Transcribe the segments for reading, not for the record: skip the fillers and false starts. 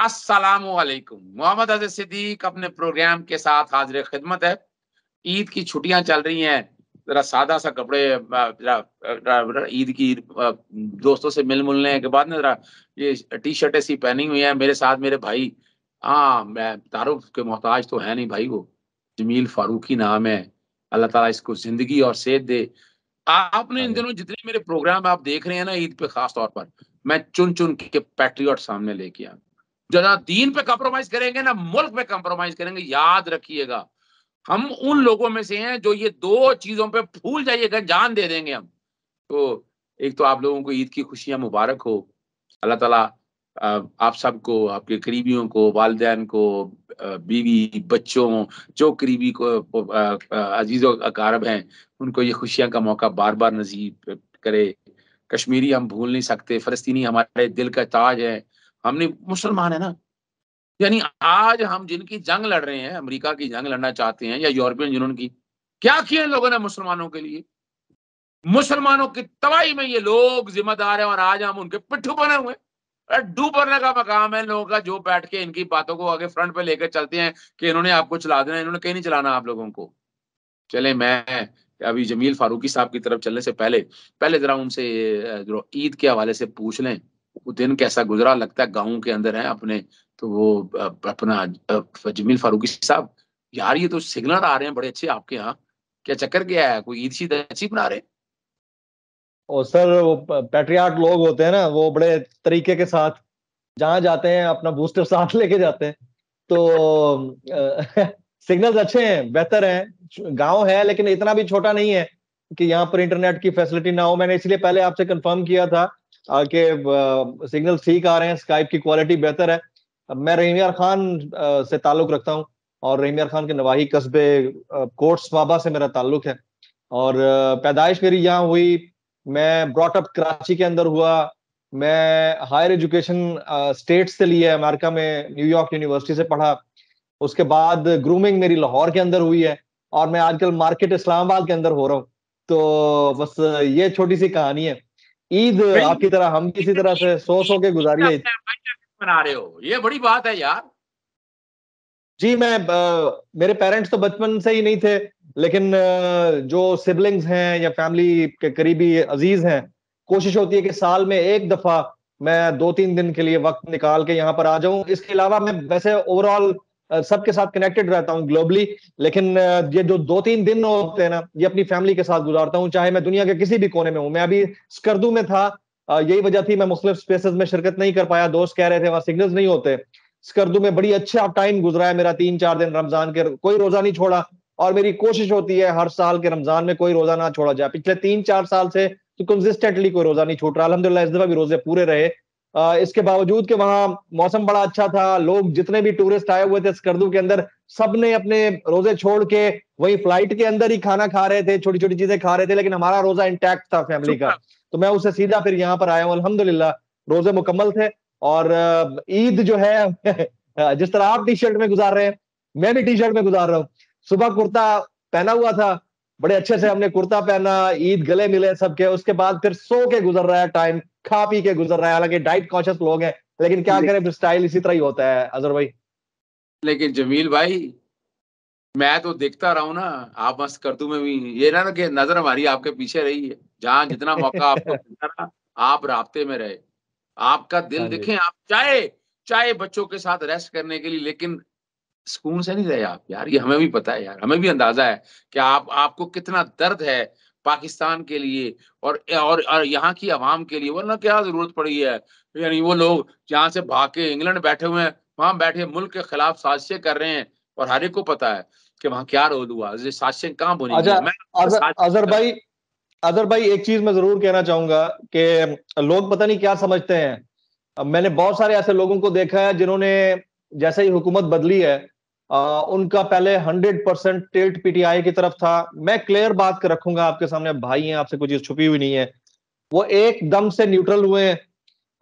السلام علیکم. محمد عزیز صدیق اپنے پروگرام کے ساتھ حاضر خدمت ہے. عید کی چھٹیاں چل رہی ہیں، ذرا سادہ سا کپڑے عید کی دوستوں سے مل لیں کے بعد نا ذرا یہ ٹی شرٹ ایسی پہنی ہوئی ہیں. میرے ساتھ میرے بھائی، ہاں میں تعارف کے محتاج تو ہے نہیں بھائی، وہ جمیل فاروقی نام ہے. اللہ تعالیٰ اس کو زندگی اور صحت دے. آپ نے ان دنوں جتنے میرے پروگرام آپ دیکھ رہے ہیں نا عید پہ، خاص طور پر میں چن کے پیٹریوٹ سامنے لے کے آؤں. جہاں دین پہ کمپرومائز کریں گے نا ملک پہ کمپرومائز کریں گے. یاد رکھیے گا ہم ان لوگوں میں سے ہیں جو یہ دو چیزوں پہ بھول جائیے گا جان دے دیں گے ہم. تو ایک تو آپ لوگوں کو عید کی خوشیاں مبارک ہو. اللہ تعالیٰ آپ سب کو، آپ کے قریبیوں کو، والدین کو، بیوی بچوں، جو قریبی کو عزیز و اقارب ہیں، ان کو یہ خوشیاں کا موقع بار بار نصیب کرے. کشمیری ہم بھول نہیں سکتے، فلسطینی ہمارے دل کا تاج ہے. ہم نے مسلمان ہیں نا، یعنی آج ہم جن کی جنگ لڑ رہے ہیں، امریکہ کی جنگ لڑنا چاہتے ہیں یا یورپین یونین کی، کیا کیا ان لوگوں نے مسلمانوں کے لیے؟ مسلمانوں کی تباہی میں یہ لوگ ذمہ دار ہیں اور آج ہم ان کے پٹھو بنے ہوئے. ڈوب پڑنے کا مقام ہے ان لوگوں کا، جو بیٹھ کے ان کی باتوں کو آگے فرنٹ پہ لے کے چلتے ہیں کہ انہوں نے آپ کو چلا دینا. انہوں نے کہیں نہیں چلانا آپ لوگوں کو. چلے میں ابھی جمیل فاروقی صاحب کی طرف چلنے سے پہلے ذرا ان سے عید کے حوالے سے پوچھ لیں، وہ دن کیسا گزرا. لگتا ہے گاؤں کے اندر ہیں اپنے. تو وہ اپنا جمیل فاروقی صاحب، یار یہ تو سگنل آ رہے ہیں بڑے اچھے آپ کے ہاں، کیا چکر کیا ہے؟ کوئی عید شید اچھی بنا رہے؟ اور سر وہ پیٹریاٹ لوگ ہوتے ہیں نا، وہ بڑے طریقے کے ساتھ جہاں جاتے ہیں اپنا بوسٹر ساتھ لے کے جاتے ہیں. تو سگنلز اچھے ہیں، بہتر ہیں. گاؤں ہے لیکن اتنا بھی چھوٹا نہیں ہے کہ یہاں پر انٹرنیٹ کی فیسلٹی نہ ہو. میں نے اس لیے پہلے آپ سے کنفرم کیا تھا کہ سگنل ٹھیک آ رہے ہیں، اسکائپ کی کوالٹی بہتر ہے. میں رحیم یار خان سے تعلق رکھتا ہوں اور رحیم یار خان کے نواحی قصبے کوٹس بابا سے میرا تعلق ہے. اور پیدائش میری یہاں ہوئی، میں براٹ اپ کراچی کے اندر ہوا. میں ہائر ایجوکیشن اسٹیٹ سے لی ہے، امریکہ میں نیو یارک یونیورسٹی سے پڑھا. اس کے بعد گرومنگ میری لاہور کے اندر ہوئی ہے اور میں آج کل مارکیٹ اسلام آباد کے اندر ہو رہا ہوں. تو بس یہ چھوٹی سی کہانی ہے. عید آپ کی طرح ہم کسی طرح سے سو کے گزاری ہے. بنا رہے ہو، یہ بڑی بات ہے یار. جی میں میرے پیرنٹس تو بچپن سے ہی نہیں تھے، لیکن جو سبلنگز ہیں یا فیملی کے قریبی عزیز ہیں، کوشش ہوتی ہے کہ سال میں ایک دفعہ میں 2-3 دن کے لیے وقت نکال کے یہاں پر آ جاؤں. اس کے علاوہ میں ویسے اوور آل سب کے ساتھ کنیکٹڈ رہتا ہوں گلوبلی، لیکن یہ جو 2-3 دن ہوتے ہیں نا، یہ اپنی فیملی کے ساتھ گزارتا ہوں، چاہے میں دنیا کے کسی بھی کونے میں ہوں. میں ابھی اسکردو میں تھا، یہی وجہ تھی میں مختلف سپیسز میں شرکت نہیں کر پایا. دوست کہہ رہے تھے وہاں سگنلز نہیں ہوتے. اسکردو میں بڑی اچھا ٹائم گزرا ہے میرا، 3-4 دن رمضان کے، کوئی روزہ نہیں چھوڑا. اور میری کوشش ہوتی ہے ہر سال کے رمضان میں کوئی روزہ نہ چھوڑا جائے. پچھلے 3-4 سال سے تو کنسسٹنٹلی کوئی روزہ نہیں چھوٹ رہا. الحمدللہ اس دفعہ بھی روزے پورے رہے. اس کے باوجود کہ وہاں موسم بڑا اچھا تھا، لوگ جتنے بھی ٹورسٹ آئے ہوئے تھے اسکردو کے اندر، سب نے اپنے روزے چھوڑ کے وہی فلائٹ کے اندر ہی کھانا کھا رہے تھے، چھوٹی چھوٹی چیزیں کھا رہے تھے، لیکن ہمارا روزہ انٹیکٹ تھا فیملی کا. تو میں اسے سیدھا پھر یہاں پر آیا ہوں. الحمدللہ روزے مکمل تھے. اور عید جو ہے جس طرح آپ ٹی شرٹ میں گزار رہے ہیں، میں بھی ٹی شرٹ میں گزار رہا ہوں. صبح کرتا پہنا ہوا تھا، بڑے اچھے سے ہم نے کرتا پہنا، عید گلے ملے سب کے. اس کے بعد پھر سو کے گزر رہا ہے ٹائم، کھا پی کے گزر رہا ہے. حالانکہ ڈائٹ کانشس لوگ ہیں، لیکن کیا کریں، پھر سٹائل اسی طرح ہی ہوتا ہے اظہر بھائی. لیکن جمیل بھائی میں تو دیکھتا رہا ہوں نا، آپ مست کردو میں بھی یہ نہ کہ نظر ہماری آپ کے پیچھے رہی ہے. جہاں جتنا موقع آپ کو ملتا رہا، آپ رابطے میں رہے. آپ کا دل دیکھیں، آپ چاہے بچوں کے ساتھ ریسٹ کرنے کے لیے، لیکن سکون سے نہیں رہے آپ یار. یہ ہمیں بھی پتا ہے یار، ہمیں بھی اندازہ ہے کہ آپ کو کتنا درد ہے پاکستان کے لیے اور یہاں کی عوام کے لیے. ورنہ کیا ضرورت پڑی ہے؟ یعنی وہ لوگ جہاں سے بھاگ کے انگلینڈ بیٹھے ہوئے ہیں، وہاں بیٹھے ملک کے خلاف سازشیں کر رہے ہیں، اور ہر ایک کو پتا ہے کہ وہاں کیا رول ہوا، سازشیں کہاں بنی گئی ہیں. اظہر بھائی ایک چیز میں ضرور کہنا چاہوں گا کہ لوگ پتہ نہیں کیا سمجھتے ہیں. میں نے بہت سارے ایسے لوگوں کو دیکھا ہے جنہوں نے جیسے ہی حکومت بدلی ہے، ان کا پہلے 100% ٹلٹ پی ٹی آئی کی طرف تھا. میں کلیئر بات رکھوں گا آپ کے سامنے، بھائی ہیں، آپ سے کوئی چیز چھپی ہوئی نہیں ہے. وہ ایک دم سے نیوٹرل ہوئے ہیں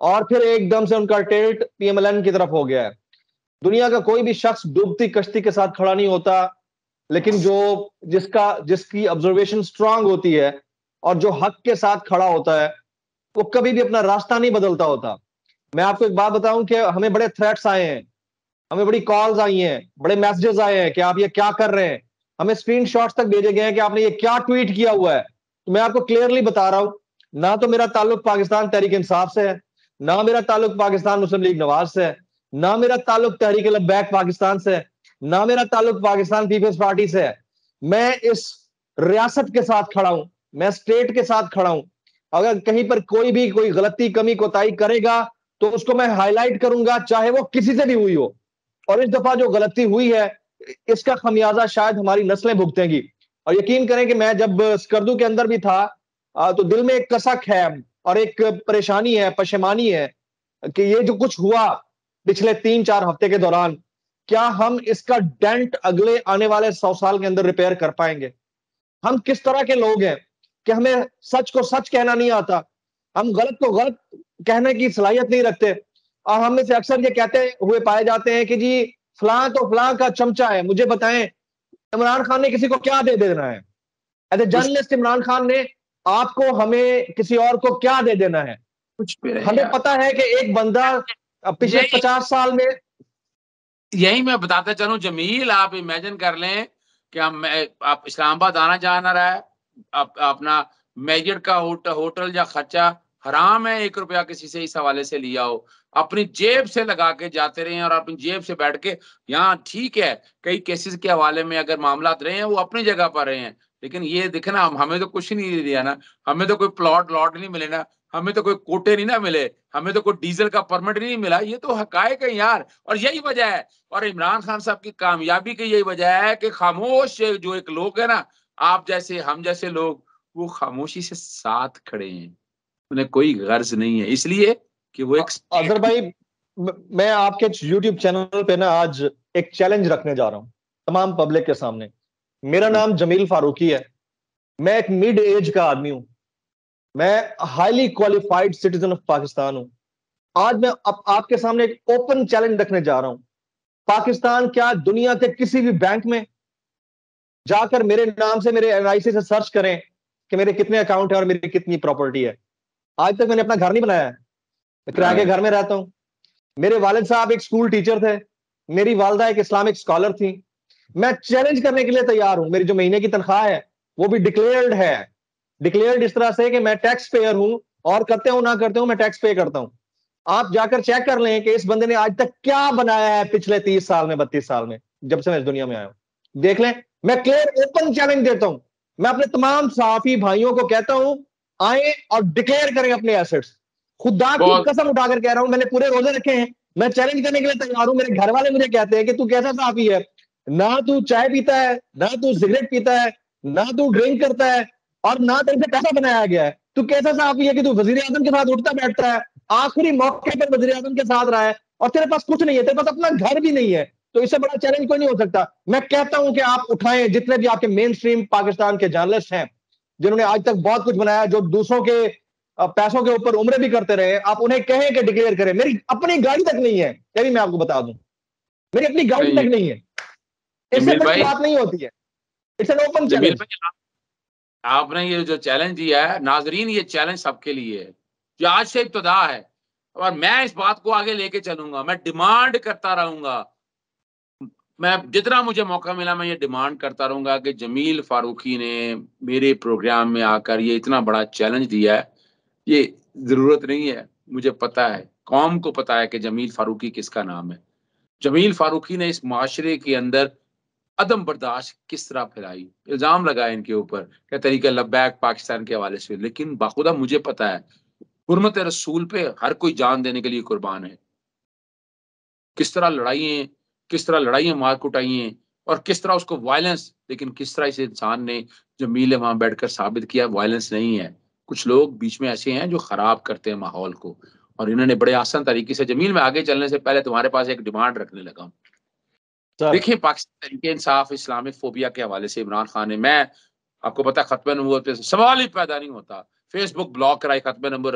اور پھر ایک دم سے ان کا tilt P M L N کی طرف ہو گیا ہے. دنیا کا کوئی بھی شخص ڈوبتی کشتی کے ساتھ کھڑا نہیں ہوتا، لیکن جس کی آبزرویشن سٹرانگ ہوتی ہے اور جو حق کے ساتھ کھڑا ہوتا ہے، وہ کبھی بھی اپنا راستہ نہیں بدلتا ہوتا. میں آپ کو ایک بات بتاؤں کہ ہمیں بڑے تھریٹس آئے ہیں, ہمیں بڑی کالز آئی ہیں, بڑے میسجز آئے ہیں کہ آپ یہ کیا کر رہے ہیں, ہمیں اسکرین شاٹس تک بھیجے گئے ہیں کہ آپ نے یہ کیا ٹویٹ کیا ہوا ہے. تو میں آپ کو کلیئرلی بتا رہا ہوں, نہ تو میرا تعلق پاکستان تحریک انصاف سے ہے, نہ میرا تعلق پاکستان مسلم لیگ نواز سے ہے, نہ میرا تعلق تحریک لبیک پاکستان سے ہے, نہ میرا تعلق پاکستان پیپلز پارٹی سے ہے. میں اس ریاست کے ساتھ کھڑا ہوں, میں اسٹیٹ کے ساتھ کھڑا ہوں. اگر کہیں پر کوئی بھی کوئی غلطی کمی کوتاہی کرے گا تو اس کو میں ہائی لائٹ کروں گا, چاہے وہ کسی سے بھی ہوئی ہو. اور اس دفعہ جو غلطی ہوئی ہے اس کا خمیازہ شاید ہماری نسلیں بھگتیں گی. اور یقین کریں کہ میں جب سکردو کے اندر بھی تھا تو دل میں ایک کسک ہے اور ایک پریشانی ہے, پشیمانی ہے کہ یہ جو کچھ ہوا پچھلے 3-4 ہفتے کے دوران, کیا ہم اس کا ڈینٹ اگلے آنے والے 100 سال کے اندر ریپیئر کر پائیں گے؟ ہم کس طرح کے لوگ ہیں کہ ہمیں سچ کو سچ کہنا نہیں آتا, ہم غلط کو غلط کہنے کی صلاحیت نہیں رکھتے, اور ہم میں سے اکثر یہ کہتے ہوئے پائے جاتے ہیں کہ جی فلاں تو فلاں کا چمچہ ہے, مجھے بتائیں عمران خان نے کسی کو کیا دے دینا ہے؟ As a journalist Imran Khan نے آپ کو ہمیں کسی اور کو کیا دے دینا ہے؟ کچھ بھی نہیں ہمیں یار. پتا ہے کہ ایک بندہ پچھلے 50 سال میں, یہی میں بتاتا چلوں جمیل, آپ امیجن کر لیں کہ آپ اسلام آباد آنا جانا رہا ہے, اپنا میجر کا ہوٹل یا خرچہ حرام ہے, 1 روپیہ کسی سے اس حوالے سے لیا ہو, اپنی جیب سے لگا کے جاتے رہے ہیں اور اپنی جیب سے بیٹھ کے یہاں. ٹھیک ہے کئی کیسز کے حوالے میں اگر معاملات رہے ہیں وہ اپنی جگہ پر رہے ہیں, لیکن یہ دیکھنا ہمیں تو کچھ نہیں دیا نا, ہمیں تو کوئی پلاٹ نہیں ملے نا, ہمیں تو کوئی کوٹے نہیں نہ ملے, ہمیں تو کوئی ڈیزل کا پرمٹ نہیں ملا. یہ تو حقائق ہے یار, اور یہی وجہ ہے. اور عمران خان صاحب کی کامیابی کی یہی وجہ ہے کہ خاموش جو ایک لوگ ہیں نا, آپ جیسے ہم جیسے لوگ, وہ خاموشی سے ساتھ کھڑے ہیں, انہیں کوئی غرض نہیں ہے, اس لیے کہ وہ ایک اظہر بھائی میں آپ کے یوٹیوب چینل پہ نا آج ایک چیلنج رکھنے جا رہا ہوں تمام پبلک کے سامنے. میرا نام جمیل فاروقی ہے, میں ایک مڈ ایج کا آدمی ہوں, میں highly qualified citizen of Pakistan ہوں. آج میں آپ کے سامنے ایک اوپن چیلنج رکھنے جا رہا ہوں. پاکستان کیا دنیا کے کسی بھی بینک میں جا کر میرے نام سے میرے NIC سے سرچ کریں کہ میرے کتنے اکاؤنٹ ہیں اور میری کتنی پراپرٹی ہے. آج تک میں نے اپنا گھر نہیں بنایا ہے, میں کرائے کے گھر میں رہتا ہوں. میرے والد صاحب ایک اسکول ٹیچر تھے, میری والدہ ایک اسلامک اسکالر تھی. میں چیلنج کرنے کے لیے تیار ہوں, میری جو مہینے کی تنخواہ ہے وہ بھی ڈکلیئرڈ ہے, ڈکلیئرڈ اس طرح سے کہ میں ٹیکس پیئر ہوں, اور کرتے ہوں نہ کرتے ہوں میں ٹیکس پے کرتا ہوں. آپ جا کر چیک کر لیں کہ اس بندے نے آج تک کیا بنایا ہے پچھلے 30 سال میں 32 سال میں جب سے میں اس دنیا میں آیا ہوں. دیکھ لیں, میں کلیئر اوپن چیلنج دیتا ہوں. میں اپنے تمام صحافی بھائیوں کو کہتا ہوں آئیں اور ڈکلیئر کریں اپنے ایسٹس. خدا کی قسم اٹھا کر کہہ رہا ہوں, میں نے پورے روزے رکھے ہیں, میں چیلنج کرنے کے لیے تیار ہوں. میرے گھر والے مجھے کہتے ہیں کہ تو کیسا صحافی ہے, نہ تو چائے پیتا ہے, نہ تو سگریٹ پیتا ہے, نہ تو ڈرنک کرتا ہے, اور نہ تیرے سے پیسہ بنایا گیا ہے. تو کیسا صحافی ہے کہ تو وزیر اعظم کے ساتھ اٹھتا بیٹھتا ہے, آخری موقع پر وزیر اعظم کے ساتھ رہا ہے, اور تیرے پاس کچھ نہیں ہے, تیرے پاس اپنا گھر بھی نہیں ہے. تو اس سے بڑا چیلنج کوئی نہیں ہو سکتا. میں کہتا ہوں کہ آپ اٹھائیں, جتنے بھی آپ کے مین سٹریم پاکستان کے جرنلسٹ ہیں جنہوں نے آج تک بہت کچھ بنایا, جو دوسروں کے پیسوں کے اوپر عمرے بھی کرتے رہے, آپ انہیں کہیں کہ ڈکلیئر کریں. میری اپنی گاڑی تک نہیں ہے, یہ بھی میں آپ کو بتا دوں, میری اپنی گاڑی تک نہیں ہے. اس سے بڑی بات نہیں ہوتی ہے. It's an open challenge. آپ نے یہ جو چیلنج دیا ہے ناظرین, یہ چیلنج سب کے لیے ہے, جو آج سے ابتدا ہے, اور میں اس بات کو آگے لے کے چلوں گا, میں ڈیمانڈ کرتا رہوں گا. میں جتنا مجھے موقع ملا میں یہ ڈیمانڈ کرتا رہوں گا کہ جمیل فاروقی نے میرے پروگرام میں آ کر یہ اتنا بڑا چیلنج دیا ہے. یہ ضرورت نہیں ہے, مجھے پتا ہے, قوم کو پتا ہے کہ جمیل فاروقی کس کا نام ہے. جمیل فاروقی نے اس معاشرے کے اندر عدم برداشت کس طرح پھیلائی, الزام لگائے ان کے اوپر کہ طریقہ لبیک پاکستان کے حوالے سے, لیکن باخودہ مجھے پتا ہے حرمت رسول پہ ہر کوئی جان دینے کے لیے قربان ہے. کس طرح لڑائیاں مار کٹائی ہیں, اور کس طرح اس کو وائلنس, لیکن کس طرح اس انسان نے جمیل وہاں بیٹھ کر ثابت کیا وائلنس نہیں ہے. کچھ لوگ بیچ میں ایسے ہیں جو خراب کرتے ہیں ماحول کو, اور انہوں نے بڑے آسان طریقے سے. جمیل میں آگے چلنے سے پہلے تمہارے پاس ایک ڈیمانڈ رکھنے لگا ہوں. دیکھیں پاکستان تحریک انصاف اسلامک فوبیا کے حوالے سے عمران خان نے, میں آپ کو پتا ختم نبوت پہ سوال ہی پیدا نہیں ہوتا, فیس بک بلاک کرائی, ختم نمبر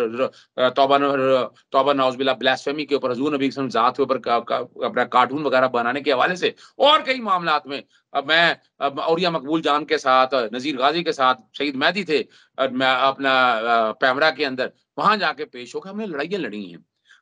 توبہ نعوذ باللہ بلاسفیمی کے اوپر, حضور نبی صلی اللہ علیہ وسلم ذات کے اوپر اپنا کارٹون وغیرہ بنانے کے حوالے سے, اور کئی معاملات میں. اب میں اوریا مقبول جان کے ساتھ, نذیر غازی کے ساتھ, شہید مہدی تھے, میں اپنا پیمرا کے اندر وہاں جا کے پیش ہو کے ہم نے لڑائیاں لڑی ہیں.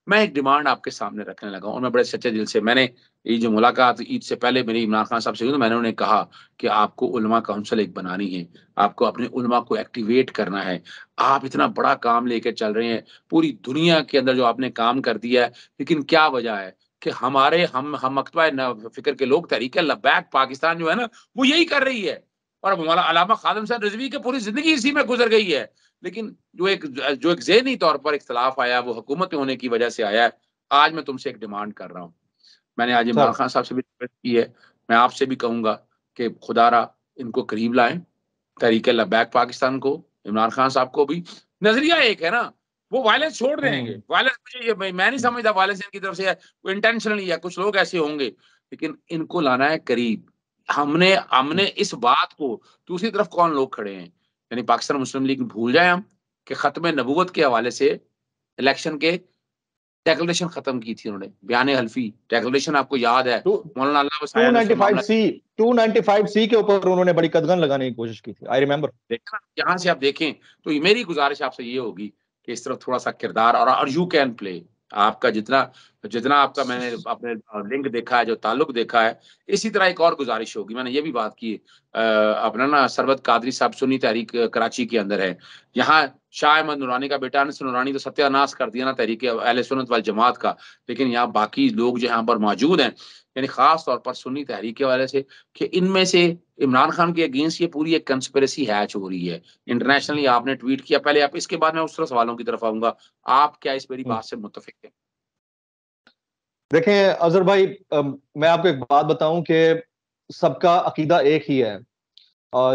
میں ایک ڈیمانڈ آپ کے سامنے رکھنے لگا ہوں، اور میں بڑے سچے دل سے، میں نے یہ جو ملاقات عید سے پہلے میری عمران خان صاحب سے ہوئی تو میں نے انہیں کہا کہ آپ کو علماء کونسل ایک بنانی ہے، آپ کو اپنے علماء کو ایکٹیویٹ کرنا ہے، آپ اتنا بڑا کام لے کے چل رہے ہیں پوری دنیا کے اندر جو آپ نے کام کر دیا ہے، لیکن کیا وجہ ہے کہ ہم مکتبہ فکر کے لوگ تحریک لبیک پاکستان جو ہے نا وہ یہی کر رہی ہے، اور مولانا علامہ خادم صاحب رضوی کی پوری زندگی اسی میں گزر گئی ہے، لیکن جو ایک ذہنی طور پر اختلاف آیا وہ حکومت میں ہونے کی وجہ سے آیا ہے۔ آج میں تم سے ایک ڈیمانڈ کر رہا ہوں، میں نے آج عمران سر خان صاحب سے بھی ریکویسٹ کی ہے، میں آپ سے بھی کہوں گا کہ خدا را ان کو قریب لائیں، تحریک لبیک پاکستان کو، عمران خان صاحب کو بھی۔ نظریہ ایک ہے نا، وہ وائلنس چھوڑ دیں گے، وائلنس میں نہیں سمجھتا وائلنس ان کی طرف سے ہے، وہ انٹینشنلی ہے، کچھ لوگ ایسے ہوں گے، لیکن ان کو لانا ہے قریب۔ ہم نے اس بات کو، دوسری طرف کون لوگ کھڑے ہیں، یعنی پاکستان مسلم لیگ بھول جائیں ہم کہ ختم نبوت کے حوالے سے الیکشن کے ڈیکلریشن ختم کی تھی انہوں نے، بیان حلفی ڈیکلریشن آپ کو یاد ہے، مولانا اللہ وسائل نے اس میں معاملہ 295C کے اوپر انہوں نے بڑی قدغن لگانے کی کوشش کی تھی، آئی ریمبر۔ دیکھا، یہاں سے آپ دیکھیں تو میری گزارش آپ سے یہ ہوگی کہ اس طرف تھوڑا سا کردار اور یو کین پلے، آپ کا جتنا آپ کا میں نے اپنے لنک دیکھا ہے، جو تعلق دیکھا ہے، اسی طرح ایک اور گزارش ہوگی، میں نے یہ بھی بات کی اپنا نا سربت قادری صاحب سنی تحریک کراچی کے اندر ہے، یہاں شاہ احمد نورانی کا بیٹا انس نورانی تو ستیہ ناش کر دیا نا تحریک اہل سنت والجماعت کا، لیکن یہاں باقی لوگ جو یہاں پر موجود ہیں، یعنی خاص طور پر سنی تحریک کے والے سے، کہ ان میں سے عمران خان کے اگینسٹ یہ پوری ایک کنسپریسی ہیچ ہو رہی ہے انٹرنیشنلی، آپ نے ٹویٹ کیا، پہلے آپ اس کے بعد میں اس طرح سوالوں کی طرف آؤں گا، آپ کیا اس میری بات سے متفق ہیں؟ دیکھیں اظہر بھائی، میں آپ کو ایک بات بتاؤں کہ سب کا عقیدہ ایک ہی ہے،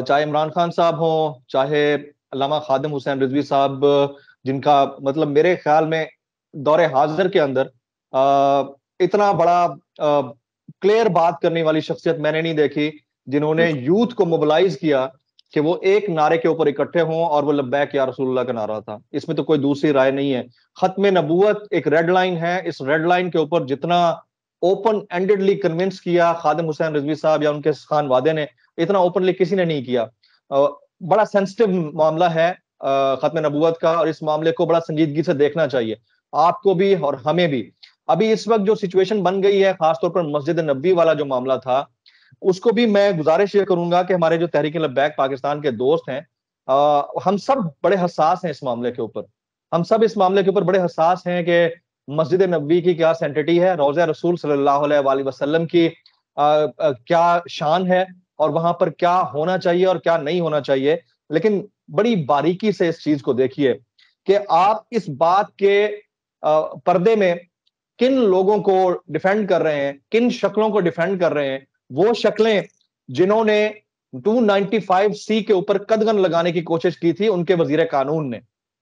چاہے عمران خان صاحب ہوں، چاہے علامہ خادم حسین رضوی صاحب، جن کا مطلب میرے خیال میں دور حاضر کے اندر اتنا بڑا کلیئر بات کرنے والی شخصیت میں نے نہیں دیکھی، جنہوں نے یوتھ کو موبلائز کیا کہ وہ ایک نعرے کے اوپر اکٹھے ہوں، اور وہ لبیک یا رسول اللہ کا نعرہ تھا، اس میں تو کوئی دوسری رائے نہیں ہے۔ ختم نبوت ایک ریڈ لائن ہے، اس ریڈ لائن کے اوپر جتنا اوپن اینڈڈلی کنونس کیا خادم حسین رضوی صاحب یا ان کے خان وادے نے، اتنا اوپنلی کسی نے نہیں کیا۔ بڑا سینسٹیو معاملہ ہے ختم نبوت کا، اور اس معاملے کو بڑا سنجیدگی سے دیکھنا چاہیے آپ کو بھی اور ہمیں بھی۔ ابھی اس وقت جو سچویشن بن گئی ہے، خاص طور پر مسجد نبوی والا جو معاملہ تھا، اس کو بھی میں گزارش یہ کروں گا کہ ہمارے جو تحریک لبیک پاکستان کے دوست ہیں، ہم سب بڑے حساس ہیں اس معاملے کے اوپر، ہم سب اس معاملے کے اوپر بڑے حساس ہیں کہ مسجد نبوی کی کیا سینٹیٹی ہے، روضہ رسول صلی اللہ علیہ وآلہ وسلم کی کیا شان ہے، اور وہاں پر کیا ہونا چاہیے اور کیا نہیں ہونا چاہیے۔ لیکن بڑی باریکی سے اس چیز کو دیکھیے کہ آپ اس بات کے پردے میں کن لوگوں کو ڈیفینڈ کر رہے ہیں، کن شکلوں کو ڈیفینڈ کر رہے ہیں، وہ شکلیں جنہوں نے 295C کے اوپر قدغن لگانے کی کوشش کی تھی ان کے وزیر قانون نے۔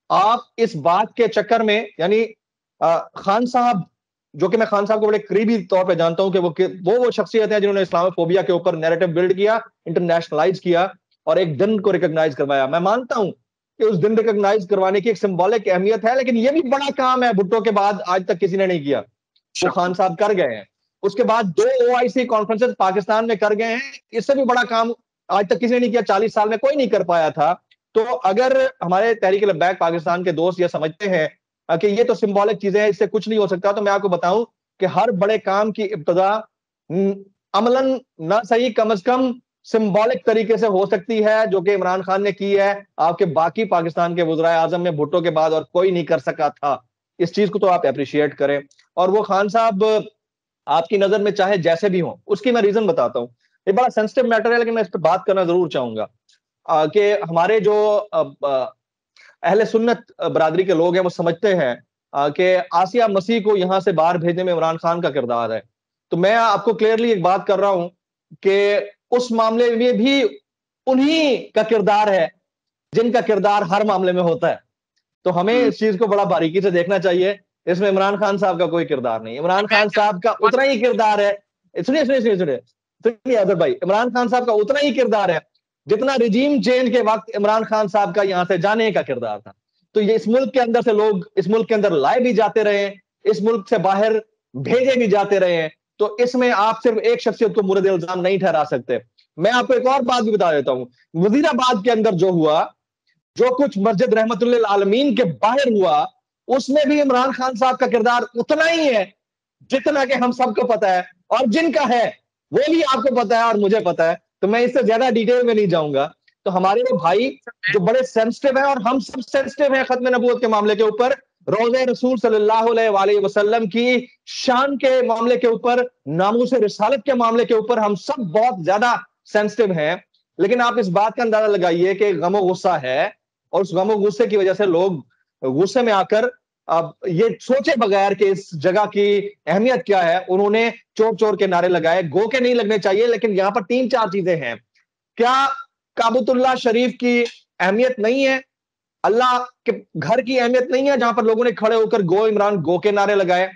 آپ اس بات کے چکر میں، یعنی خان صاحب، جو کہ میں خان صاحب کو بڑے قریبی طور پہ جانتا ہوں کہ وہ شخصیت ہیں جنہوں نے اسلام فوبیا کے اوپر نیریٹو بلڈ کیا، انٹرنیشنلائز کیا، اور ایک دن کو ریکگنائز کروایا۔ میں مانتا ہوں کہ اس دن ریکگنائز کروانے کی ایک سمبولک اہمیت ہے، لیکن یہ بھی بڑا کام ہے بھٹو کے بعد آج تک کسی نے نہیں کیا، وہ خان صاحب کر گئے ہیں۔ اس کے بعد 2 OIC کانفرنسز پاکستان میں کر گئے ہیں، اس سے بھی بڑا کام آج تک کسی نے نہیں کیا، 40 سال میں کوئی نہیں کر پایا تھا۔ تو اگر ہمارے تحریک لبیک پاکستان کے دوست یہ سمجھتے ہیں کہ یہ تو سمبولک چیزیں ہیں، اس سے کچھ نہیں ہو سکتا، تو میں آپ کو بتاؤں کہ ہر بڑے کام کی ابتدا عملاً نہ صحیح کم از کم سمبولک طریقے سے ہو سکتی ہے، جو کہ عمران خان نے کی ہے، آپ کے باقی پاکستان کے وزرائے اعظم میں بھٹو کے بعد اور کوئی نہیں کر سکا تھا۔ اس چیز کو تو آپ اپریشیٹ کریں۔ اور وہ خان صاحب آپ کی نظر میں چاہے جیسے بھی ہوں، اس کی میں ریزن بتاتا ہوں، یہ بڑا سینسٹیو میٹر ہے، لیکن میں اس پہ بات کرنا ضرور چاہوں گا کہ ہمارے جو اہل سنت برادری کے لوگ ہیں وہ سمجھتے ہیں کہ آسیہ مسیح کو یہاں سے باہر بھیجنے میں عمران خان کا کردار ہے۔ تو میں آپ کو کلیئرلی ایک بات کر رہا ہوں کہ اس معاملے میں بھی انہی کا کردار ہے جن کا کردار ہر معاملے میں ہوتا ہے۔ تو ہمیں اس چیز کو بڑا باریکی سے دیکھنا چاہیے، اس میں عمران خان صاحب کا کوئی کردار نہیں، عمران خان صاحب کا اتنا ہی کردار ہے، سنیے اظہر بھائی، عمران خان صاحب کا اتنا ہی کردار ہے جتنا رجیم چینج کے وقت عمران خان صاحب کا یہاں سے جانے کا کردار تھا۔ تو یہ اس ملک کے اندر سے لوگ اس ملک کے اندر لائے بھی جاتے رہے ہیں، اس ملک سے باہر بھیجے بھی جاتے رہے ہیں، تو اس میں آپ صرف ایک شخصیت کو مورد الزام نہیں ٹھہرا سکتے۔ میں آپ کو ایک اور بات بھی بتا دیتا ہوں، وزیر آباد کے اندر جو ہوا، جو کچھ مسجد رحمت اللہ عالمین کے باہر ہوا، اس میں بھی عمران خان صاحب کا کردار اتنا ہی ہے جتنا کہ ہم سب کو پتا ہے، اور جن کا ہے وہ بھی آپ کو پتا ہے اور مجھے پتا ہے، تو میں اس سے زیادہ ڈیٹیل میں نہیں جاؤں گا۔ تو ہمارے وہ بھائی جو بڑے سینسٹیو ہیں، اور ہم سب سینسٹیو ہیں ختم نبوت کے معاملے کے اوپر، روضہ رسول صلی اللہ علیہ وآلہ وسلم کی شان کے معاملے کے اوپر، ناموس رسالت کے معاملے کے اوپر ہم سب بہت زیادہ سینسٹیو ہیں۔ لیکن آپ اس بات کا اندازہ لگائیے کہ غم و غصہ ہے، اور اس غم و غصے کی وجہ سے لوگ غصے میں آ کر اب یہ سوچے بغیر کہ اس جگہ کی اہمیت کیا ہے، انہوں نے چور چور کے نعرے لگائے۔ گو کے نہیں لگنے چاہیے، لیکن یہاں پر 3-4 چیزیں ہیں۔ کیا کعبۃ اللہ شریف کی اہمیت نہیں ہے؟ اللہ کے گھر کی اہمیت نہیں ہے جہاں پر لوگوں نے کھڑے ہو کر گو عمران گو کے نعرے لگائے؟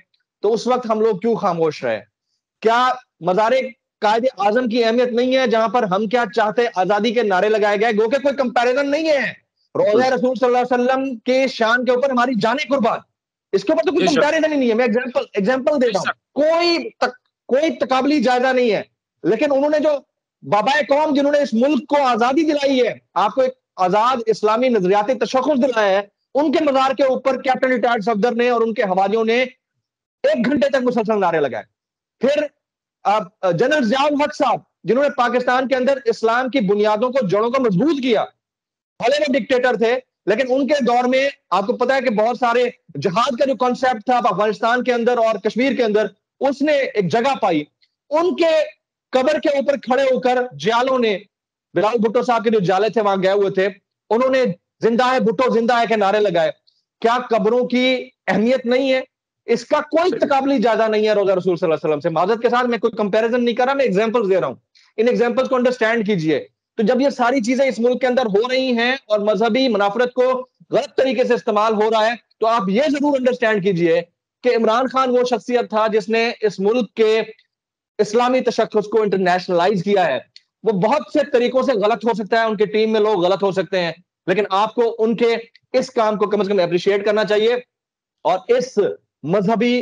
تو اس وقت ہم لوگ کیوں خاموش رہے؟ کیا مزار قائد اعظم کی اہمیت نہیں ہے جہاں پر ہم کیا چاہتے آزادی کے نعرے لگائے گئے؟ گو کہ کوئی کمپیریزن نہیں ہے۔ روضہ رسول صلی اللہ علیہ وسلم کے شان کے اوپر ہماری جانیں قربان، اس کے اوپر تو کوئی کمپیریزن ہی نہیں ہے۔ میں ایگزامپل دیتا ہوں، کوئی تقابلی جائزہ نہیں ہے۔ لیکن انہوں نے جو بابائے قوم جنہوں نے اس ملک کو آزادی دلائی ہے، آپ کو ایک آزاد اسلامی نظریاتی تشخص دلایا ہے، ان کے مزار کے اوپر کیپٹن ریٹائرڈ صفدر نے اور ان کے حواریوں نے 1 گھنٹے تک مسلسل نعرے لگائے۔ پھر جنرل ضیاء الحق صاحب جنہوں نے پاکستان کے اندر اسلام کی بنیادوں کو، جڑوں کو مضبوط کیا، بھلے وہ ڈکٹیٹر تھے لیکن ان کے دور میں آپ کو پتا ہے کہ بہت سارے جہاد کا جو کانسیپٹ تھا افغانستان کے اندر اور کشمیر کے اندر، اس نے ایک جگہ پائی۔ ان کے قبر کے اوپر کھڑے ہو کر جیالوں نے، بلال بھٹو صاحب کے جو جالے تھے وہاں گئے ہوئے تھے، انہوں نے زندہ ہے بھٹو زندہ ہے کے نعرے لگائے۔ کیا قبروں کی اہمیت نہیں ہے؟ اس کا کوئی تقابلی جائزہ نہیں ہے روضہ رسول صلی اللہ علیہ وسلم سے۔ معذرت کے ساتھ میں کوئی کمپیریزن نہیں کر رہا، میں ایگزامپلز دے رہا ہوں، ان ایگزامپلز کو انڈرسٹینڈ کیجئے۔ تو جب یہ ساری چیزیں اس ملک کے اندر ہو رہی ہیں اور مذہبی منافرت کو غلط طریقے سے استعمال ہو رہا ہے، تو آپ یہ ضرور انڈرسٹینڈ کیجئے کہ عمران خان وہ شخصیت تھا جس نے اس ملک کے اسلامی تشخص کو انٹرنیشنلائز کیا ہے۔ وہ بہت سے طریقوں سے غلط ہو سکتا ہے، ان کے ٹیم میں لوگ غلط ہو سکتے ہیں، لیکن آپ کو ان کے اس کام کو کم از کم اپریشیٹ کرنا چاہیے، اور اس مذہبی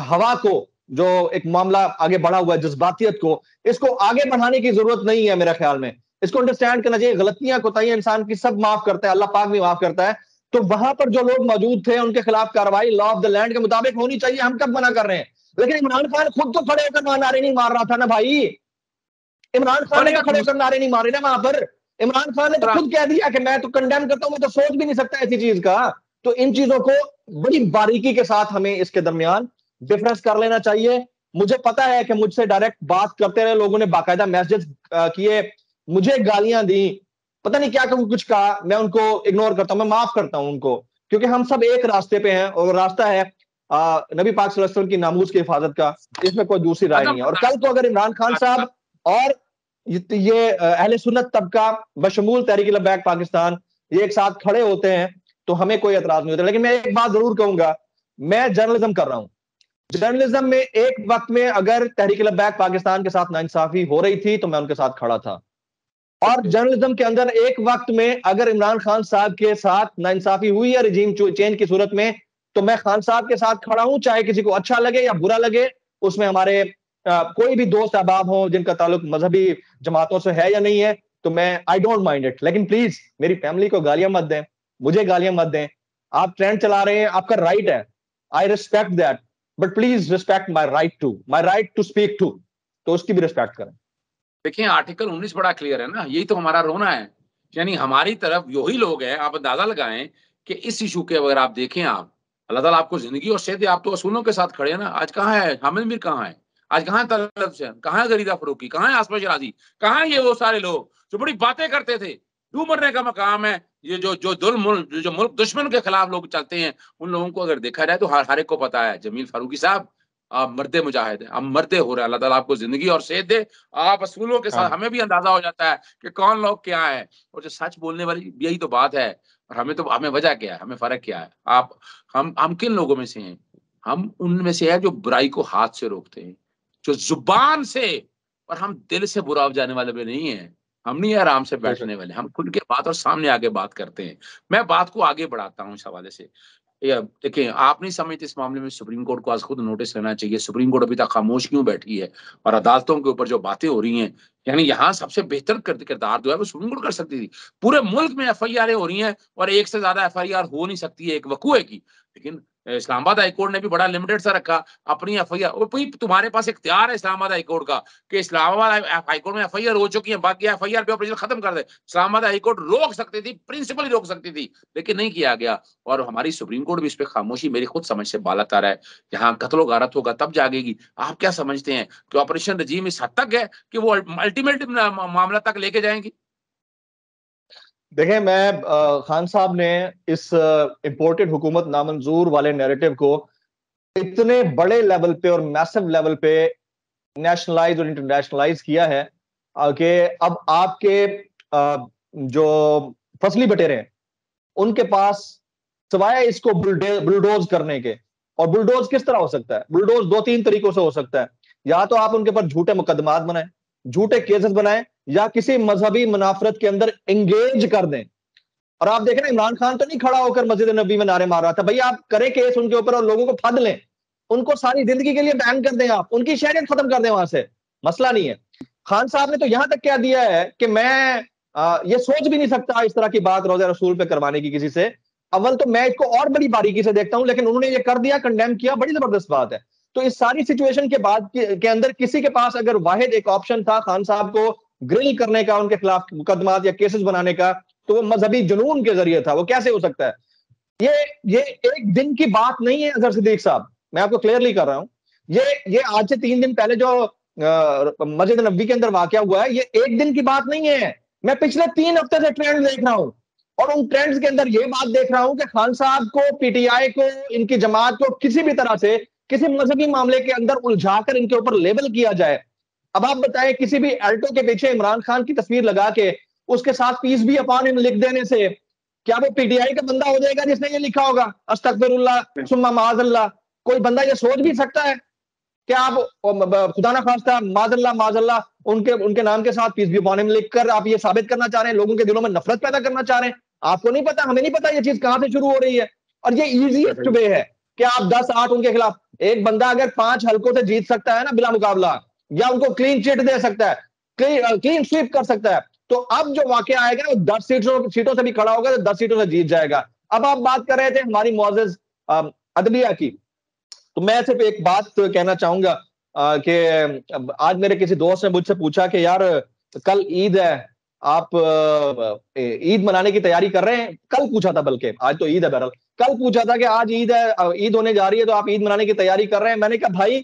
ہوا کو، جو ایک معاملہ آگے بڑھا ہوا ہے، جذباتیت کو، اس کو آگے بڑھانے کی ضرورت نہیں ہے میرے خیال میں۔ اس کو انڈرسٹینڈ کرنا چاہیے، غلطیاں کوتاہیاں انسان کی سب معاف کرتا ہے، اللہ پاک بھی معاف کرتا ہے۔ تو وہاں پر جو لوگ موجود تھے ان کے خلاف کارروائی لا آف دا لینڈ کے مطابق ہونی چاہیے، ہم کب منع کر رہے ہیں؟ لیکن عمران خان خود تو کھڑے ہو کر نعرے نہیں مار رہا تھا نا بھائی، عمران خان نے تو کھڑے ہو کر نعرے نہیں مارے نا وہاں پر۔ عمران خان نے تو خود کہہ دیا کہ میں تو کنڈیم کرتا ہوں، میں تو سوچ بھی نہیں سکتا ایسی چیز کا۔ تو ان چیزوں کو بڑی باریکی کے ساتھ ہمیں اس کے درمیان ڈفرنس کر لینا چاہیے۔ مجھے پتا ہے کہ مجھ سے ڈائریکٹ بات کرتے رہے لوگوں نے، باقاعدہ میسجز کیے، مجھے گالیاں دی، پتہ نہیں کیا کچھ کہا، میں ان کو اگنور کرتا ہوں، میں معاف کرتا ہوں ان کو، کیونکہ ہم سب ایک راستے پہ ہیں، اور راستہ ہے نبی پاک صلی اللہ علیہ وسلم کی ناموس کی حفاظت کا، اس میں کوئی دوسری رائے نہیں ہے۔ اور کل کو اگر عمران خان صاحب اور یہ اہل سنت طبقہ بشمول تحریک لبیک پاکستان یہ ایک ساتھ کھڑے ہوتے ہیں تو ہمیں کوئی اعتراض نہیں ہوتا۔ لیکن میں ایک بات ضرور کہوں گا، میں جرنلزم کر رہا ہوں، جرنلزم میں ایک وقت میں اگر تحریک لبیک پاکستان کے ساتھ ناانصافی ہو رہی تھی تو میں ان کے ساتھ کھڑا تھا، اور جرنلزم کے اندر ایک وقت میں اگر عمران خان صاحب کے ساتھ ناانصافی ہوئی ہے رجیم چینج کی صورت میں، تو میں خان صاحب کے ساتھ کھڑا ہوں، چاہے کسی کو اچھا لگے یا برا لگے۔ اس میں ہمارے کوئی بھی دوست احباب ہوں جن کا تعلق مذہبی جماعتوں سے ہے یا نہیں ہے، تو میں آئی ڈونٹ مائنڈ اٹ۔ لیکن پلیز میری فیملی کو گالیاں مت دیں، مجھے گالیاں مت دیں۔ آپ ٹرینڈ چلا رہے ہیں، آپ کا رائٹ ہے، I respect that, but please respect my right to speak too, تو اس کی بھی ریسپیکٹ کریں۔ دیکھیں آرٹیکل 19 بڑا کلیئر ہے نا، یہی تو ہمارا رونا ہے، یعنی ہماری طرف یہی لوگ ہیں۔ آپ اندازہ لگائیں کہ اس ایشو کے اگر آپ دیکھیں، آپ اللہ تعالیٰ آپ کو زندگی اور صحت دے، آپ تو اصولوں کے ساتھ کھڑے ہیں نا۔ آج کہاں ہے حامد میر؟ کہاں ہے آج؟ کہاں ہے طلب سے؟ کہاں ہے غریدہ فروخی؟ کہاں ہے آصفہ شرازی؟ کہاں یہ وہ سارے لوگ جو بڑی باتیں کرتے تھے؟ ڈوب مرنے کا مقام ہے یہ، جو ملک دشمن کے خلاف لوگ چلتے ہیں، ان لوگوں کو اگر دیکھا جائے تو ہر ایک کو پتا ہے، جمیل فاروقی صاحب آپ مرد مجاہد ہیں، آپ مرد ہو رہے ہیں، اللہ تعالیٰ آپ کو زندگی اور صحت دے، آپ اصولوں کے ساتھ، ہمیں بھی اندازہ ہو جاتا ہے کہ کون لوگ کیا ہے، اور جو سچ بولنے والی یہی تو بات ہے۔ اور ہمیں وجہ کیا ہے، ہمیں فرق کیا ہے؟ ہم کن لوگوں میں سے ہیں؟ ہم ان میں سے ہیں جو برائی کو ہاتھ سے روکتے ہیں، جو زبان سے، اور ہم دل سے برا ہو جانے والے بھی نہیں ہیں، ہم نہیں آرام سے بیٹھنے والے، ہم کھل کے بات اور سامنے آگے بات کرتے ہیں۔ میں بات کو آگے بڑھاتا ہوں اس حوالے سے۔ دیکھیں آپ نہیں سمجھتے اس معاملے میں سپریم کورٹ کو آج خود نوٹس لینا چاہیے۔ سپریم کورٹ ابھی تک خاموش کیوں بیٹھی ہے؟ اور عدالتوں کے اوپر جو باتیں ہو رہی ہیں یعنی یہاں سب سے بہتر کردار جو ہے وہ سپریم کورٹ کر سکتی تھی. پورے ملک میں ایف آئی آر ہو رہی ہیں اور ایک سے زیادہ ایف آئی آر ہو نہیں سکتی ہے ایک وقوعے کی, لیکن اسلام آباد ہائی کورٹ نے بھی بڑا لمیٹڈ سا رکھا اپنی ایف آئی آر. تمہارے پاس اختیار ہے اسلام آباد ہائی کورٹ کا کہ اسلام آباد ہائی کورٹ میں ایف آئی آر ہو چکی ہیں, باقی ایف آئی آر پہ آپریشن ختم کر دے. اسلام آباد ہائی کورٹ روک سکتی تھی, پرنسپلی روک سکتی تھی, لیکن نہیں کیا گیا. اور ہماری سپریم کورٹ بھی اس پہ خاموشی میری خود سمجھ سے بالا تر ہے. جہاں قتل و غارت ہوگا تب جاگے گی. آپ کیا سمجھتے ہیں کہ آپریشن رجیم اس حد تک ہے کہ وہ الٹیمیٹ معاملہ تک لے کے جائیں گی؟ دیکھیں, میں خان صاحب نے اس امپورٹڈ حکومت نامنظور والے نیریٹو کو اتنے بڑے لیول پہ اور میسو لیول پہ نیشنلائز اور انٹرنیشنلائز کیا ہے کہ اب آپ کے جو فصلی بٹیرے ہیں ان کے پاس سوائے اس کو بلڈوز کرنے کے, اور بلڈوز کس طرح ہو سکتا ہے؟ بلڈوز دو تین طریقوں سے ہو سکتا ہے. یا تو آپ ان کے پر جھوٹے مقدمات بنائیں, جھوٹے کیسز بنائیں, یا کسی مذہبی منافرت کے اندر انگیج کر دیں. اور آپ دیکھیں نا, عمران خان تو نہیں کھڑا ہو کر مسجد نبی میں نعرے مار رہا تھا, بھائی آپ کریں کیس ان کے اوپر اور لوگوں کو پھد لیں, ان کو ساری زندگی کے لیے بین کر دیں, آپ ان کی شہریت ختم کر دیں وہاں سے, مسئلہ نہیں ہے. خان صاحب نے تو یہاں تک کہہ دیا ہے کہ میں یہ سوچ بھی نہیں سکتا اس طرح کی بات روزہ رسول پہ کروانے کی کسی سے. اول تو میں اس کو اور بڑی باریکی سے دیکھتا ہوں, لیکن انہوں نے یہ کر دیا, کنڈیم کیا, بڑی زبردست بات ہے. تو اس ساری سچویشن کے بعد کے اندر کسی کے پاس اگر واحد ایک آپشن تھا خان صاحب کو گرل کرنے کا, ان کے خلاف مقدمات یا کیسز بنانے کا, تو وہ مذہبی جنون کے ذریعے تھا. وہ کیسے ہو سکتا ہے؟ یہ ایک دن کی بات نہیں ہے اظہر صدیق صاحب, میں آپ کو کلیئرلی کر رہا ہوں. یہ آج سے 3 دن پہلے جو مسجد نبوی کے اندر واقعہ ہوا ہے, یہ ایک دن کی بات نہیں ہے. میں پچھلے 3 ہفتے سے ٹرینڈ دیکھ رہا ہوں, اور ان ٹرینڈز کے اندر یہ بات دیکھ رہا ہوں کہ خان صاحب کو, پی ٹی آئی کو, ان کی جماعت کو کسی بھی طرح سے کسی مذہبی معاملے کے اندر الجھا کر ان کے اوپر لیبل کیا جائے. اب آپ بتائیں, کسی بھی الٹو کے پیچھے عمران خان کی تصویر لگا کے اس کے ساتھ پیس بھی اپان لکھ دینے سے کیا وہ پی ٹی آئی کا بندہ ہو جائے گا جس نے یہ لکھا ہوگا استغفر اللہ ثم معاذ اللہ؟ کوئی بندہ یہ سوچ بھی سکتا ہے کہ آپ خدا نہ خواستہ معاذ اللہ ان کے نام کے ساتھ پیس بھی پانے میں لکھ کر آپ یہ ثابت کرنا چاہ رہے ہیں, لوگوں کے دلوں میں نفرت پیدا کرنا چاہ رہے ہیں؟ آپ کو نہیں پتا, ہمیں نہیں پتا یہ چیز کہاں سے شروع ہو رہی ہے. اور یہ ایزیسٹ وے ہے کہ آپ 10-8 ان کے خلاف, ایک بندہ اگر 5 حلقوں سے جیت سکتا ہے نا بلا مقابلہ, یا ان کو کلین چٹ دے سکتا ہے, کلین سویپ کر سکتا ہے, تو اب جو واقعہ آئے گا وہ 10 سیٹوں سے بھی کھڑا ہوگا تو 10 سیٹوں سے جیت جائے گا. اب آپ بات کر رہے تھے ہماری معزز عدلیہ کی, تو میں صرف ایک بات کہنا چاہوں گا کہ آج میرے کسی دوست نے مجھ سے پوچھا کہ یار کل عید ہے, آپ عید منانے کی تیاری کر رہے ہیں؟ کل پوچھا تھا, بلکہ آج تو عید ہے, بہرحال کل پوچھا تھا کہ آج عید ہے, عید ہونے جا رہی ہے, تو آپ عید منانے کی تیاری کر رہے ہیں؟ میں نے کہا بھائی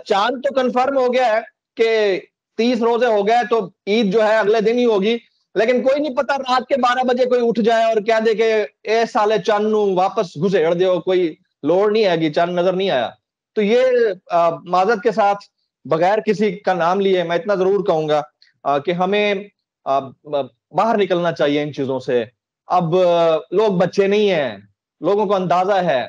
چاند تو کنفرم ہو گیا ہے کہ 30 روزے ہو گئے, تو عید جو ہے اگلے دن ہی ہوگی, لیکن کوئی نہیں پتا رات کے 12 بجے کوئی اٹھ جائے اور کہہ دے کہ اے سالے چند نو واپس گھسیڑ دیو, کوئی لوڑ نہیں ہے کہ چند نظر نہیں آیا. تو یہ معذرت کے ساتھ بغیر کسی کا نام لیے میں اتنا ضرور کہوں گا کہ ہمیں باہر نکلنا چاہیے ان چیزوں سے. اب لوگ بچے نہیں ہیں, لوگوں کو اندازہ ہے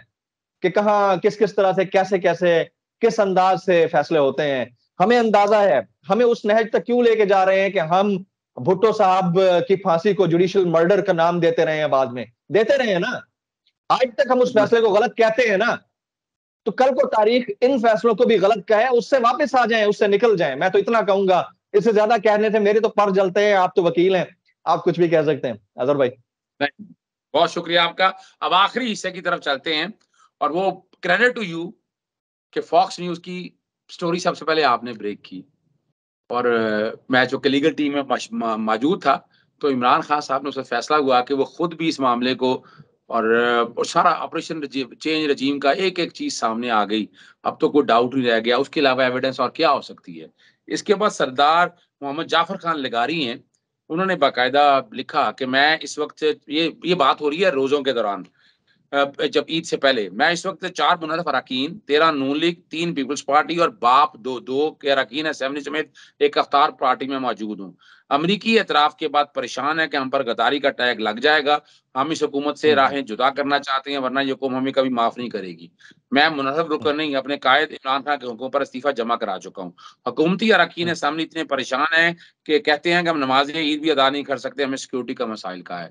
کہ کہاں کس طرح سے کیسے کس انداز سے فیصلے ہوتے ہیں. ہمیں اندازہ ہے, ہمیں اس نہج تک کیوں لے کے جا رہے ہیں کہ ہم بھٹو صاحب کی پھانسی کو جوڈیشل مرڈر کا نام دیتے رہے ہیں, بعد میں دیتے رہے ہیں نا, آج تک ہم اس فیصلے کو غلط کہتے ہیں نا, تو کل کو تاریخ ان فیصلوں کو بھی غلط کہے, اس سے واپس آ جائیں, اس سے نکل جائیں. میں تو اتنا کہوں گا, اس سے زیادہ کہنے سے میرے تو پر جلتے ہیں, آپ تو وکیل ہیں, آپ کچھ بھی کہہ سکتے ہیں. اظہر بھائی بہت شکریہ آپ کا. اب آخری حصے کی طرف چلتے ہیں, اور وہ کریڈٹ ٹو یو کہ فاکس نیوز کی سٹوری سب سے پہلے آپ نے بریک کی, اور میں جو کہ لیگل ٹیم میں موجود تھا, تو عمران خان صاحب نے اس وقت فیصلہ ہوا کہ وہ خود بھی اس معاملے کو اور سارا آپریشن چینج رجیم کا ایک ایک چیز سامنے آ گئی. اب تو کوئی ڈاؤٹ نہیں رہ گیا, اس کے علاوہ ایویڈنس اور کیا ہو سکتی ہے. اس کے بعد سردار محمد جعفر خان لغاری ہیں, انہوں نے باقاعدہ لکھا کہ میں اس وقت یہ بات ہو رہی ہے روزوں کے دوران, جب عید سے پہلے, میں اس وقت 4 منحرف اراکین, 13 نون لیگ, 3 پیپلز پارٹی اور باپ دو کے اراکین اسمبلی سمیت ایک اختار پارٹی میں موجود ہوں. امریکی اعتراف کے بعد پریشان ہے کہ ہم پر غداری کا ٹیگ لگ جائے گا. ہم اس حکومت سے راہیں جدا کرنا چاہتے ہیں, ورنہ یہ حکومت ہمیں کبھی معاف نہیں کرے گی. میں منحرف رکن نہیں, اپنے قائد عمران خان کے حکم پر استعفیٰ جمع کرا چکا ہوں. حکومتی اراکین اسمبلی اتنے پریشان ہیں کہ کہتے ہیں کہ ہم نماز عید بھی ادا نہیں کر سکتے, ہمیں سیکورٹی کا مسائل کا ہے.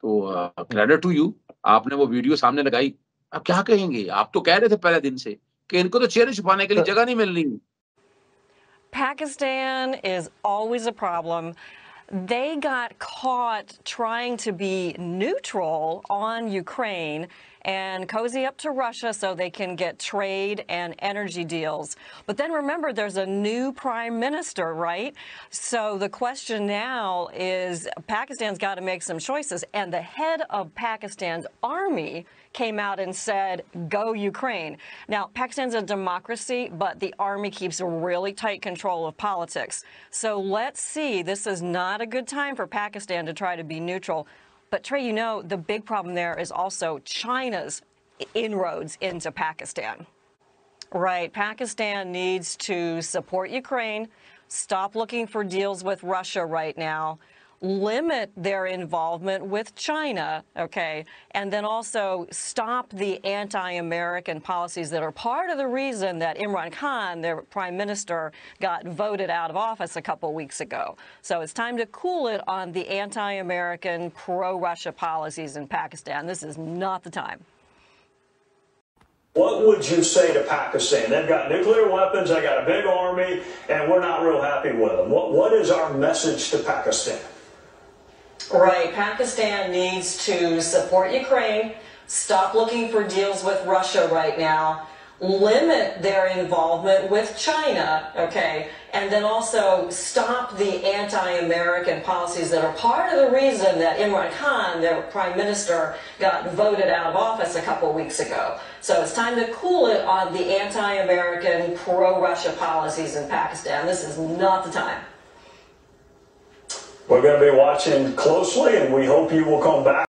تو کریڈٹ ٹو یو, آپ نے وہ ویڈیو سامنے لگائی, اب کیا کہیں گے؟ آپ تو کہہ رہے تھے پہلے دن سے کہ ان کو تو چہرے چھپانے کے لیے جگہ نہیں مل رہی. Pakistan is always a problem. They got caught trying to be neutral on Ukraine and cozy up to Russia so they can get trade and energy deals. But then remember, there's a new prime minister, right? So the question now is Pakistan's got to make some choices. And the head of Pakistan's army came out and said, go Ukraine. Now, Pakistan's a democracy, but the army keeps a really tight control of politics. So let's see. This is not a good time for Pakistan to try to be neutral. But Trey, you know, the big problem there is also China's inroads into Pakistan. Right. Pakistan needs to support Ukraine, stop looking for deals with Russia right now, limit their involvement with China, okay, and then also stop the anti-American policies that are part of the reason that Imran Khan, their prime minister, got voted out of office a couple weeks ago. So it's time to cool it on the anti-American, pro-Russia policies in Pakistan. This is not the time. What would you say to Pakistan? They've got nuclear weapons, they got a big army, and we're not real happy with them. What is our message to Pakistan? Right. Pakistan needs to support Ukraine, stop looking for deals with Russia right now, limit their involvement with China, okay, and then also stop the anti-American policies that are part of the reason that Imran Khan, their prime minister, got voted out of office a couple weeks ago. So it's time to cool it on the anti-American, pro-Russia policies in Pakistan. This is not the time. We're going to be watching closely and we hope you will come back.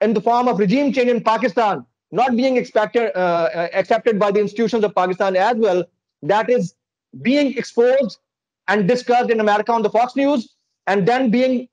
in the form of regime change in Pakistan, not being accepted by the institutions of Pakistan as well, that is being exposed and discussed in America on the Fox News and then being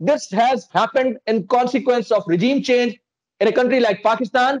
this has happened in consequence of regime change in a country like Pakistan.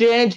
change